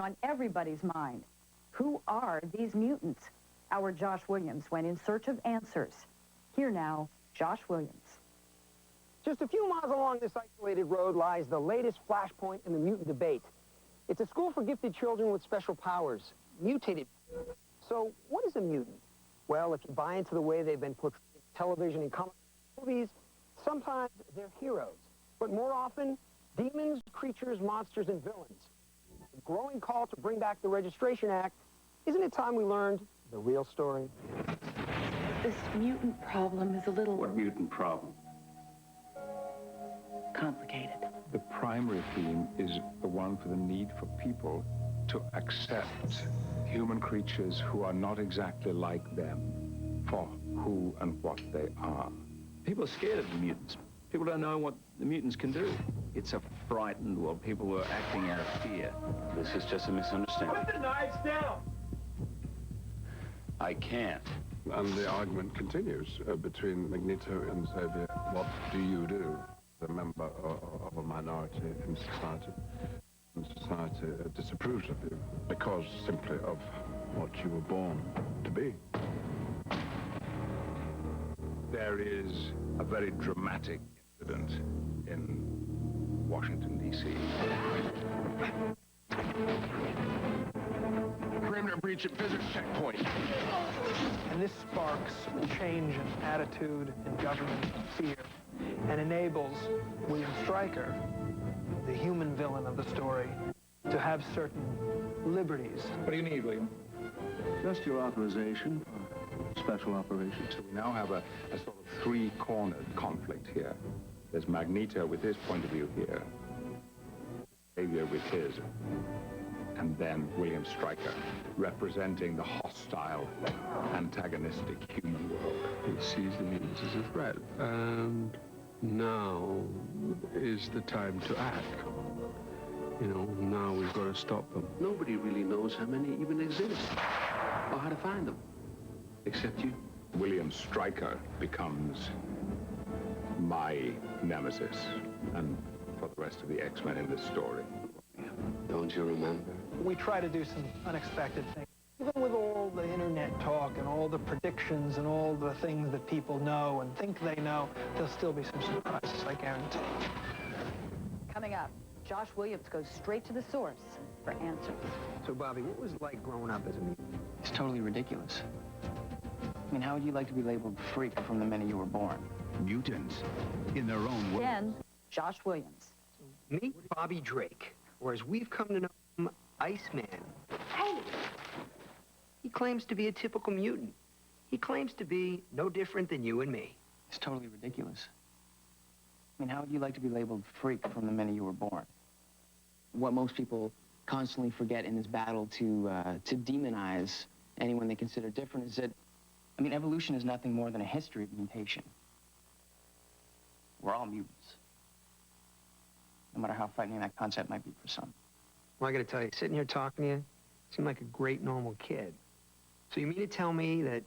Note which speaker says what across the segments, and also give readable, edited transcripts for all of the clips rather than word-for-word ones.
Speaker 1: On everybody's mind. Who are these mutants? Our Josh Williams went in search of answers. Here now, Josh Williams.
Speaker 2: Just a few miles along this isolated road lies the latest flashpoint in the mutant debate. It's a school for gifted children with special powers, mutated. So what is a mutant? Well, if you buy into the way they've been portrayed in television and comic movies, sometimes they're heroes, but more often, demons, creatures, monsters, and villains. The growing call to bring back the Registration Act, isn't it time we learned the real story?
Speaker 3: This mutant problem is a little...
Speaker 4: What mutant problem?
Speaker 3: Complicated.
Speaker 5: The primary theme is the one for the need for people to accept human creatures who are not exactly like them for who and what they are.
Speaker 4: People are scared of the mutants. People don't know what the mutants can do. It's a frightened world. People were acting out of fear. This is just a misunderstanding.
Speaker 2: Put the knives down!
Speaker 4: I can't.
Speaker 5: And the argument continues between Magneto and Xavier. What do you do as a member of a minority in society? And society disapproves of you because simply of what you were born to be. There is a very dramatic incident in Washington, D.C.
Speaker 6: Perimeter breach at physics checkpoint.
Speaker 7: And this sparks a change in attitude in government and fear and enables William Stryker, the human villain of the story, to have certain liberties.
Speaker 5: What do you need, William?
Speaker 4: Just your authorization for special operations.
Speaker 5: So we now have a sort of three-cornered conflict here. There's Magneto with his point of view here, Xavier with his, and then William Stryker representing the hostile, antagonistic human world.
Speaker 6: He sees the mutants as a threat, and now is the time to act. You know, now we've got to stop them.
Speaker 4: Nobody really knows how many even exist or how to find them, except you.
Speaker 5: William Stryker becomes my nemesis, and for the rest of the X-Men in this story.
Speaker 4: Don't you remember?
Speaker 7: We try to do some unexpected things. Even with all the internet talk and all the predictions and all the things that people know and think they know, there'll still be some surprises, I guarantee.
Speaker 1: Coming up, Josh Williams goes straight to the source for answers.
Speaker 2: So, Bobby, what was it like growing up as a mutant?
Speaker 8: It's totally ridiculous. I mean, how would you like to be labeled freak from the minute you were born?
Speaker 9: Mutants, in their own way.
Speaker 1: Then, Josh Williams.
Speaker 2: Meet Bobby Drake, or as we've come to know him, Iceman. Hey! He claims to be a typical mutant. He claims to be no different than you and me.
Speaker 8: It's totally ridiculous. I mean, how would you like to be labeled freak from the minute you were born? What most people constantly forget in this battle to demonize anyone they consider different is that, I mean, evolution is nothing more than a history of mutation. We're all mutants. No matter how frightening that concept might be for some.
Speaker 2: Well, I gotta tell you, sitting here talking to you, you seem like a great normal kid. So you mean to tell me that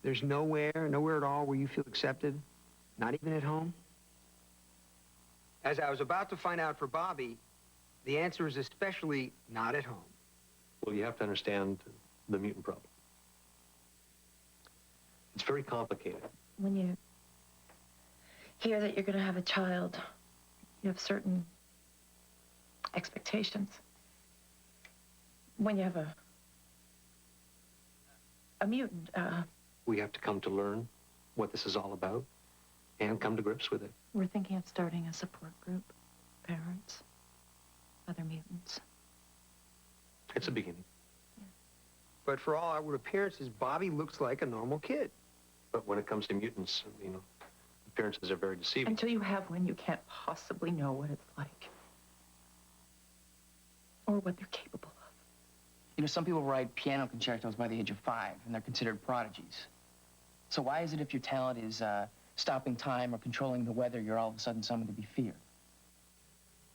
Speaker 2: there's nowhere at all where you feel accepted? Not even at home? As I was about to find out for Bobby, the answer is especially not at home.
Speaker 10: Well, you have to understand the mutant problem. It's very complicated.
Speaker 3: When you hear that you're going to have a child, you have certain expectations. When you have a mutant,
Speaker 10: We have to come to learn what this is all about and come to grips with it.
Speaker 3: we're thinking of starting a support group. Parents, other mutants.
Speaker 10: It's a beginning.
Speaker 2: But for all outward appearances, Bobby looks like a normal kid.
Speaker 10: But when it comes to mutants, you know, appearances are very deceiving.
Speaker 3: Until you have one, you can't possibly know what it's like. Or what they're capable of.
Speaker 8: You know, some people write piano concertos by the age of 5, and they're considered prodigies. So why is it if your talent is stopping time or controlling the weather, you're all of a sudden someone to be feared?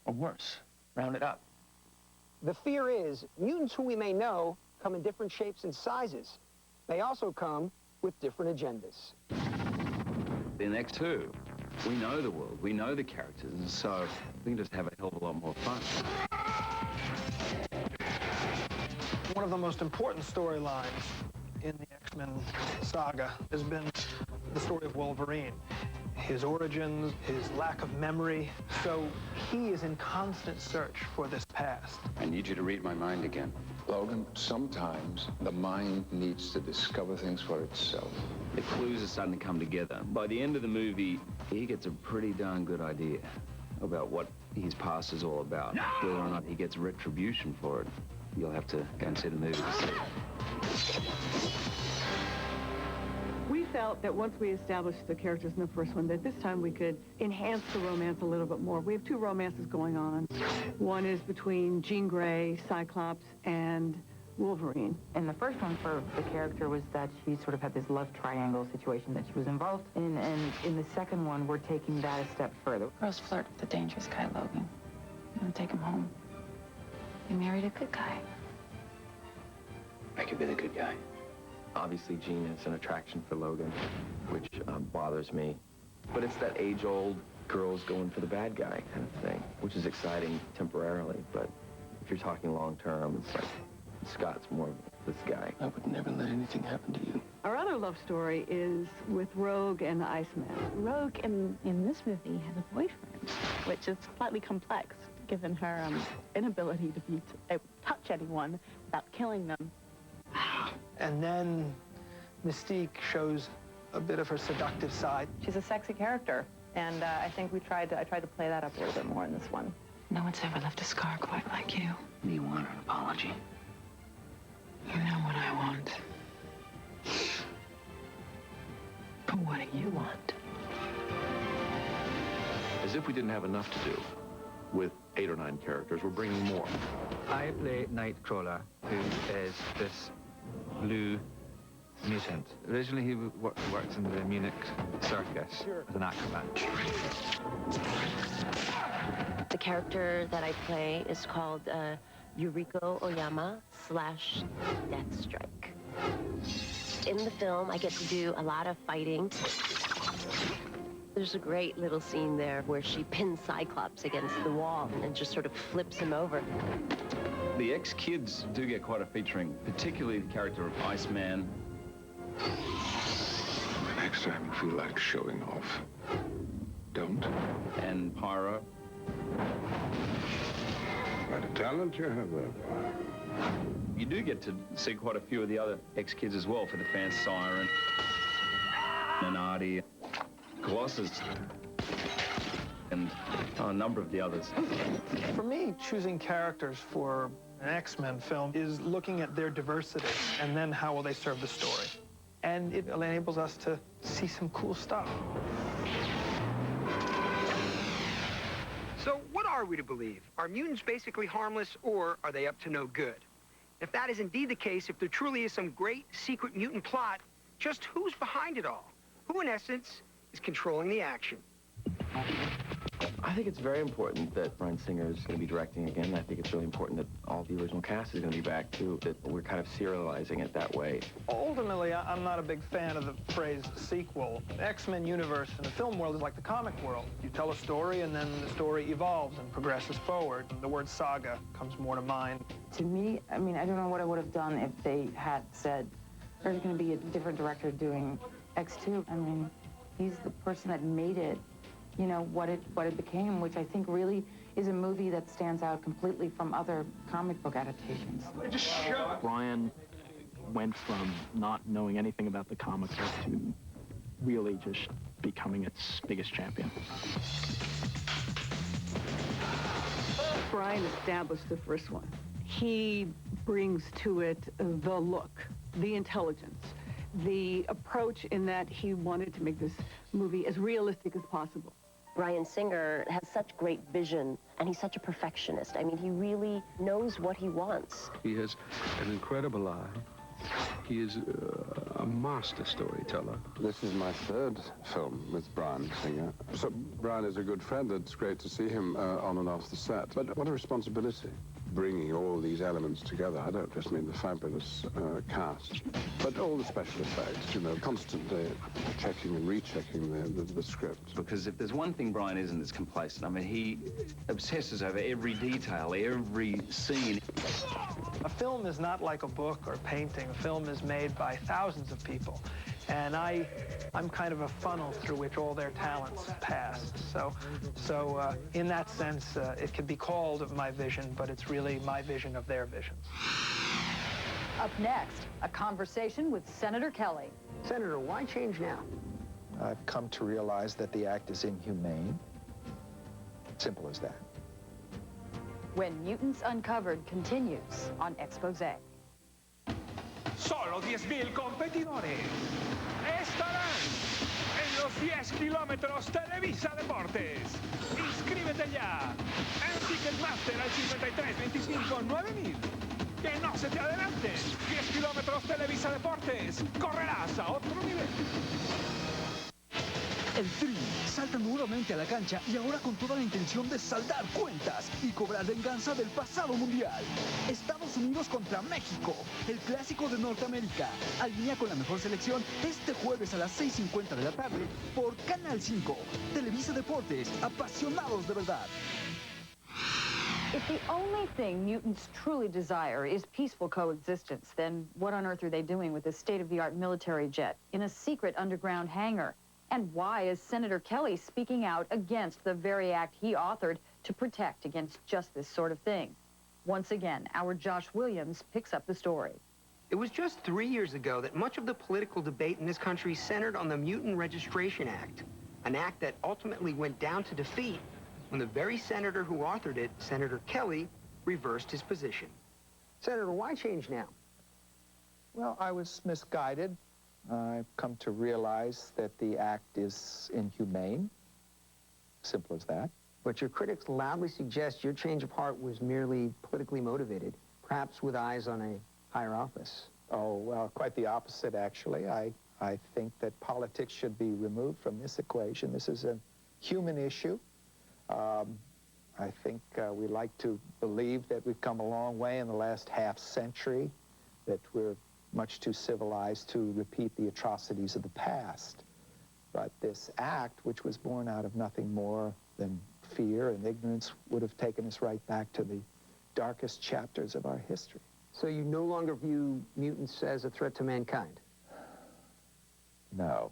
Speaker 8: Or worse, round it up.
Speaker 2: The fear is, mutants who we may know come in different shapes and sizes. They also come with different agendas.
Speaker 4: In X2, we know the world, we know the characters, and so we can just have a hell of a lot more fun.
Speaker 7: One of the most important storylines in the X-Men saga has been the story of Wolverine. His origins, his lack of memory. So he is in constant search for this past.
Speaker 5: I need you to read my mind again. Logan, sometimes the mind needs to discover things for itself.
Speaker 4: The clues are starting to come together. By the end of the movie, he gets a pretty darn good idea about what his past is all about. Whether or not he gets retribution for it, you'll have to go and see the movie to see.
Speaker 11: We felt that once we established the characters in the first one, that this time we could enhance the romance a little bit more. We have two romances going on. One is between Jean Grey, Cyclops, and Wolverine.
Speaker 12: And the first one for the character was that she sort of had this love triangle situation that she was involved in, and in the second one, we're taking that a step further.
Speaker 3: Girls flirt with the dangerous guy, Logan. You want to take him home. You married a good guy.
Speaker 4: I could be the good guy.
Speaker 13: Obviously, Jean has an attraction for Logan, which bothers me. But it's that age-old girls going for the bad guy kind of thing, which is exciting temporarily. But if you're talking long-term, it's like Scott's more of this guy.
Speaker 8: I would never let anything happen to you.
Speaker 11: Our other love story is with Rogue and the Iceman.
Speaker 14: Rogue in this movie has a boyfriend, which is slightly complex, given her inability to able to touch anyone without killing them.
Speaker 7: And then Mystique shows a bit of her seductive side.
Speaker 15: She's a sexy character, and I think I tried to play that up a little bit more in this one.
Speaker 3: No one's ever left a scar quite like you.
Speaker 4: You want an apology?
Speaker 3: You know what I want. But what do you want?
Speaker 10: As if we didn't have enough to do with 8 or 9 characters, we're bringing more.
Speaker 16: I play Nightcrawler, who is this blue mutant. Originally, he works in the Munich circus as an acrobat.
Speaker 17: The character that I play is called Yuriko Oyama / Deathstrike. In the film, I get to do a lot of fighting. There's a great little scene there where she pins Cyclops against the wall and just sort of flips him over.
Speaker 4: The X-Kids do get quite a featuring, particularly the character of Iceman.
Speaker 5: The next time you feel like showing off, don't.
Speaker 4: And Pyro.
Speaker 5: Quite a talent you have there.
Speaker 4: You do get to see quite a few of the other X-Kids as well, for the fans. Siren, Minardi, Colossus, and a number of the others.
Speaker 7: For me, choosing characters for an X-Men film is looking at their diversity and then how will they serve the story. And it enables us to see some cool stuff.
Speaker 2: So what are we to believe? Are mutants basically harmless, or are they up to no good? If that is indeed the case, if there truly is some great secret mutant plot, just who's behind it all? Who, in essence, is controlling the action?
Speaker 13: I think it's very important that Bryan Singer is going to be directing again. I think it's really important that all the original cast is going to be back, too, that we're kind of serializing it that way.
Speaker 7: Ultimately, I'm not a big fan of the phrase sequel. The X-Men universe in the film world is like the comic world. You tell a story, and then the story evolves and progresses forward. The word saga comes more to mind.
Speaker 12: To me, I mean, I don't know what I would have done if they had said, there's going to be a different director doing X2. I mean, he's the person that made it, you know, what it became, which I think really is a movie that stands out completely from other comic book adaptations.
Speaker 18: Bryan went from not knowing anything about the comic book to really just becoming its biggest champion.
Speaker 11: Bryan established the first one. He brings to it the look, the intelligence, the approach in that he wanted to make this movie as realistic as possible.
Speaker 17: Bryan Singer has such great vision, and he's such a perfectionist. I mean, he really knows what he wants.
Speaker 6: He has an incredible eye. He is a master storyteller.
Speaker 5: This is my 3rd film with Bryan Singer. So Bryan is a good friend. It's great to see him on and off the set. But what a responsibility.
Speaker 6: bringing all these elements together. I don't just mean the fabulous cast, but all the special effects, you know, constantly checking and rechecking the script.
Speaker 4: Because if there's one thing Brian isn't, it's complacent. I mean, he obsesses over every detail, every scene.
Speaker 7: A film is not like a book or painting. A film is made by thousands of people. And I'm kind of a funnel through which all their talents pass. So in that sense, it can be called my vision, but it's really my vision of their visions.
Speaker 1: Up next, a conversation with Senator Kelly.
Speaker 2: Senator, why change now?
Speaker 19: I've come to realize that the act is inhumane. Simple as that.
Speaker 1: When Mutants Uncovered continues on Xpose.
Speaker 20: Solo 10.000 competidores estarán en los 10 kilómetros Televisa Deportes. Inscríbete ya en Ticketmaster al 5325-9000. Que no se te adelanten. 10 kilómetros Televisa Deportes. Correrás a otro nivel.
Speaker 21: El Tri salta nuevamente a la cancha y ahora con toda la intención de saldar cuentas y cobrar venganza del pasado mundial. Estados Unidos contra México, el clásico de Norteamérica. Alinea con la mejor selección este jueves a las 6:50 de la tarde por Canal 5. Televisa Deportes, apasionados de verdad.
Speaker 1: If the only thing mutants truly desire is peaceful coexistence, then what on earth are they doing with this state-of-the-art military jet in a secret underground hangar? And why is Senator Kelly speaking out against the very act he authored to protect against just this sort of thing? Once again, our Josh Williams picks up the story.
Speaker 2: It was just 3 years ago that much of the political debate in this country centered on the Mutant Registration Act, an act that ultimately went down to defeat when the very senator who authored it, Senator Kelly, reversed his position. Senator, why change now?
Speaker 19: Well, I was misguided. I've come to realize that the act is inhumane. Simple as that.
Speaker 2: But your critics loudly suggest your change of heart was merely politically motivated, perhaps with eyes on a higher office.
Speaker 19: Oh, well, quite the opposite, actually. I think that politics should be removed from this equation. This is a human issue. I think we like to believe that we've come a long way in the last half-century, that we're much too civilized to repeat the atrocities of the past. But this act, which was born out of nothing more than fear and ignorance, would have taken us right back to the darkest chapters of our history.
Speaker 2: So you no longer view mutants as a threat to mankind?
Speaker 19: No.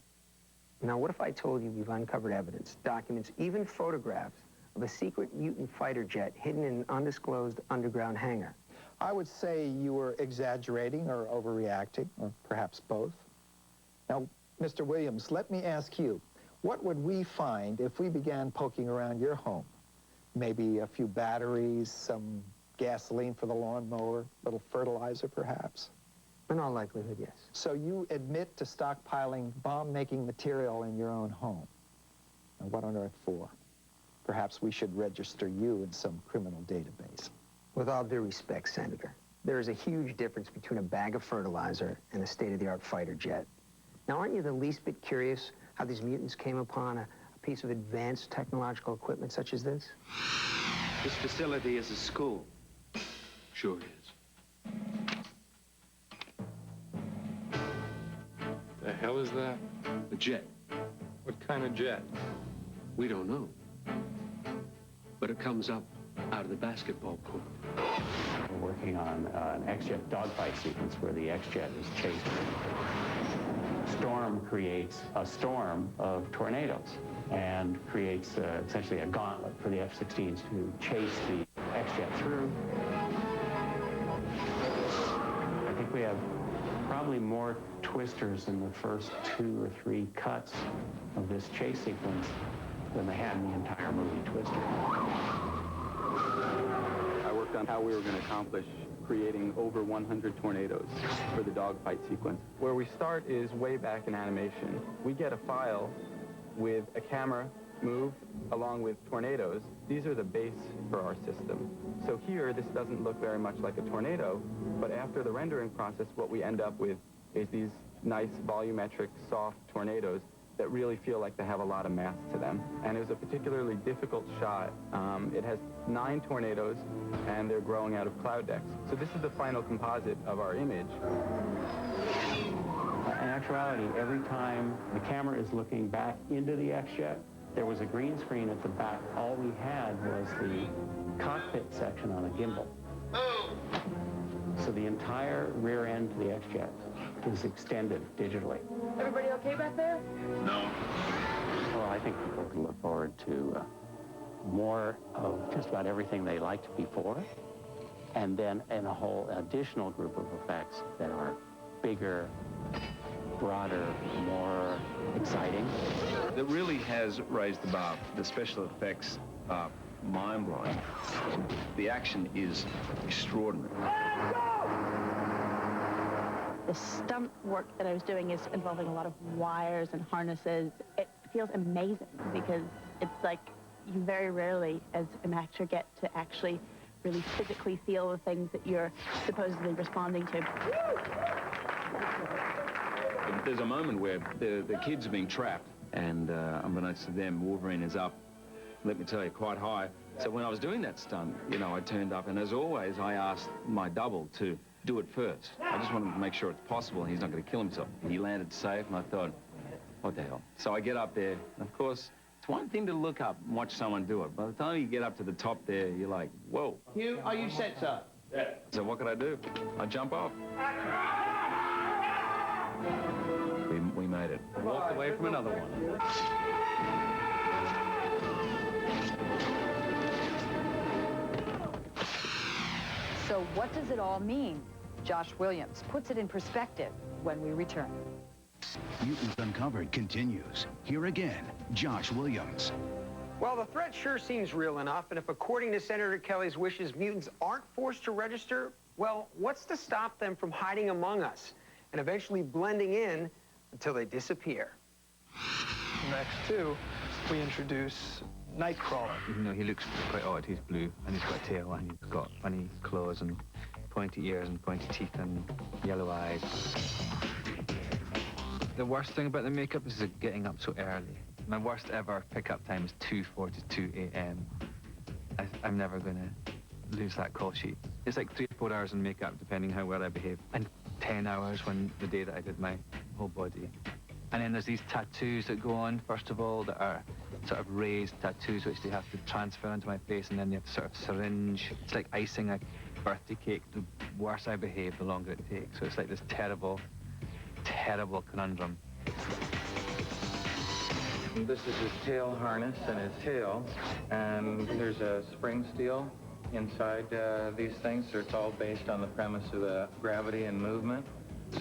Speaker 2: Now, what if I told you we've uncovered evidence, documents, even photographs of a secret mutant fighter jet hidden in an undisclosed underground hangar?
Speaker 19: I would say you were exaggerating or overreacting, or perhaps both. Now, Mr. Williams, let me ask you, what would we find if we began poking around your home? Maybe a few batteries, some gasoline for the lawnmower, a little fertilizer, perhaps?
Speaker 2: In all likelihood, yes.
Speaker 19: So you admit to stockpiling bomb-making material in your own home. Now, what on earth for? Perhaps we should register you in some criminal database.
Speaker 2: With all due respect, Senator, there is a huge difference between a bag of fertilizer and a state-of-the-art fighter jet. Now, aren't you the least bit curious how these mutants came upon a piece of advanced technological equipment such as this?
Speaker 22: This facility is a school.
Speaker 6: Sure is.
Speaker 5: The hell is that?
Speaker 6: A jet.
Speaker 5: What kind of jet?
Speaker 6: We don't know. But it comes up out of the basketball court.
Speaker 23: We're working on an X-Jet dogfight sequence where the X-Jet is chasing. Storm creates a storm of tornadoes and creates essentially a gauntlet for the F-16s to chase the X-Jet through. I think we have probably more twisters in the first 2 or 3 cuts of this chase sequence than they had in the entire movie Twister.
Speaker 24: I worked on how we were going to accomplish creating over 100 tornadoes for the dogfight sequence. Where we start is way back in animation. We get a file with a camera move along with tornadoes. These are the base for our system. So here, this doesn't look very much like a tornado, but after the rendering process, what we end up with is these nice volumetric, soft tornadoes that really feel like they have a lot of mass to them. And it was a particularly difficult shot. It has 9 tornadoes, and they're growing out of cloud decks. So this is the final composite of our image.
Speaker 23: In actuality, every time the camera is looking back into the X-jet, there was a green screen at the back. All we had was the cockpit section on a gimbal. So the entire rear end to the X-jet is extended digitally.
Speaker 12: Everybody okay back there?
Speaker 23: No. Well, I think people can look forward to more of just about everything they liked before, and then in a whole additional group of effects that are bigger, broader, more exciting.
Speaker 4: It really has raised the bar. The special effects are mind-blowing. The action is extraordinary.
Speaker 8: The stunt work that I was doing is involving a lot of wires and harnesses. It feels amazing because it's like you very rarely, as an actor, get to actually really physically feel the things that you're supposedly responding to.
Speaker 4: There's a moment where the kids are being trapped, and unbeknownst to them, Wolverine is up, let me tell you, quite high. So when I was doing that stunt, you know, I turned up, and as always, I asked my double to do it first. I just wanted to make sure it's possible and he's not going to kill himself. He landed safe, and I thought, what the hell? So I get up there, and of course, it's one thing to look up and watch someone do it. By the time you get up to the top there, you're like, whoa.
Speaker 2: Hugh, are you set, sir?
Speaker 4: Yeah. So what could I do? I jump off. We made it.
Speaker 10: Walked away from another one.
Speaker 1: So what does it all mean? Josh Williams puts it in perspective when we return.
Speaker 21: Mutants Uncovered continues. Here again, Josh Williams.
Speaker 2: Well, the threat sure seems real enough, and if according to Senator Kelly's wishes, mutants aren't forced to register, well, what's to stop them from hiding among us and eventually blending in until they disappear?
Speaker 7: In X2, we introduce Nightcrawler.
Speaker 16: Even though he looks quite odd, he's blue, and he's got a tail, and he's got funny clothes, and pointy ears, and pointy teeth, and yellow eyes. The worst thing about the makeup is getting up so early. My worst ever pickup time is 2:42 a.m. I'm never going to lose that call sheet. It's like 3 or 4 hours in makeup, depending how well I behave, and 10 hours when the day that I did my whole body. And then there's these tattoos that go on, first of all, that are sort of raised tattoos, which they have to transfer onto my face, and then they have to sort of syringe. It's like icing a birthday cake. The worse I behave, the longer it takes. So it's like this terrible, terrible conundrum.
Speaker 9: This is his tail harness and his tail, and there's a spring steel inside these things, so it's all based on the premise of gravity and movement.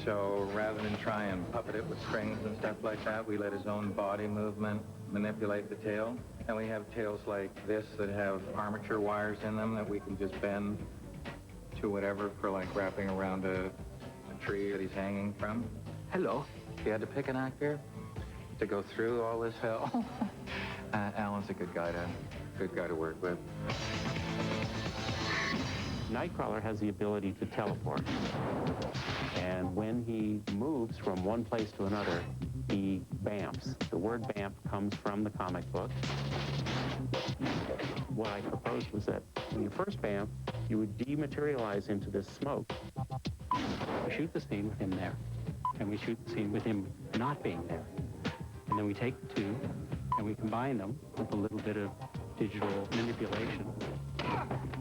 Speaker 9: So rather than try and puppet it with springs and stuff like that, we let his own body movement manipulate the tail. And we have tails like this that have armature wires in them that we can just bend to whatever for like wrapping around a tree that he's hanging from. Hello. If you had to pick an actor to go through all this hell, Alan's a good guy to work with.
Speaker 23: Nightcrawler has the ability to teleport. And when he moves from one place to another, he bamps. The word bamp comes from the comic book. What I proposed was that when you first bamp, you would dematerialize into this smoke. We shoot the scene with him there, and we shoot the scene with him not being there. And then we take the two, and we combine them with a little bit of digital manipulation.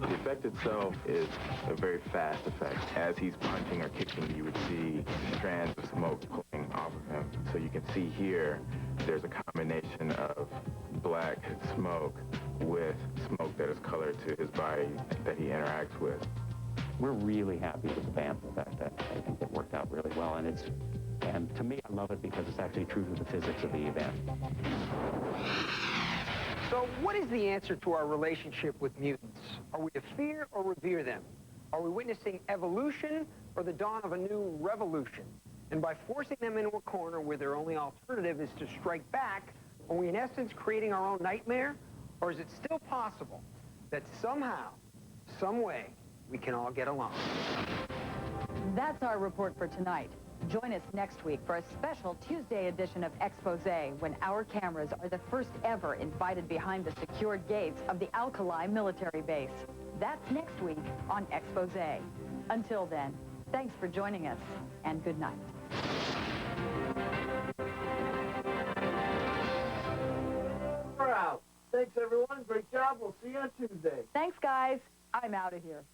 Speaker 13: The effect itself is a very fast effect. As he's punching or kicking, you would see strands of smoke pulling off of him. So you can see here, there's a combination of black smoke with smoke that is colored to his body that he interacts with.
Speaker 23: We're really happy with the bamp effect. I think it worked out really well, and to me, I love it because it's actually true to the physics of the event.
Speaker 2: So what is the answer to our relationship with mutants? Are we to fear or revere them? Are we witnessing evolution or the dawn of a new revolution? And by forcing them into a corner where their only alternative is to strike back, are we in essence creating our own nightmare? Or is it still possible that somehow, some way, we can all get along?
Speaker 1: That's our report for tonight. Join us next week for a special Tuesday edition of Xpose, when our cameras are the first ever invited behind the secured gates of the Alkali military base. That's next week on Xpose. Until then, thanks for joining us, and good night.
Speaker 3: We're out. Thanks, everyone. Great job. We'll see you on Tuesday.
Speaker 1: Thanks, guys. I'm out of here.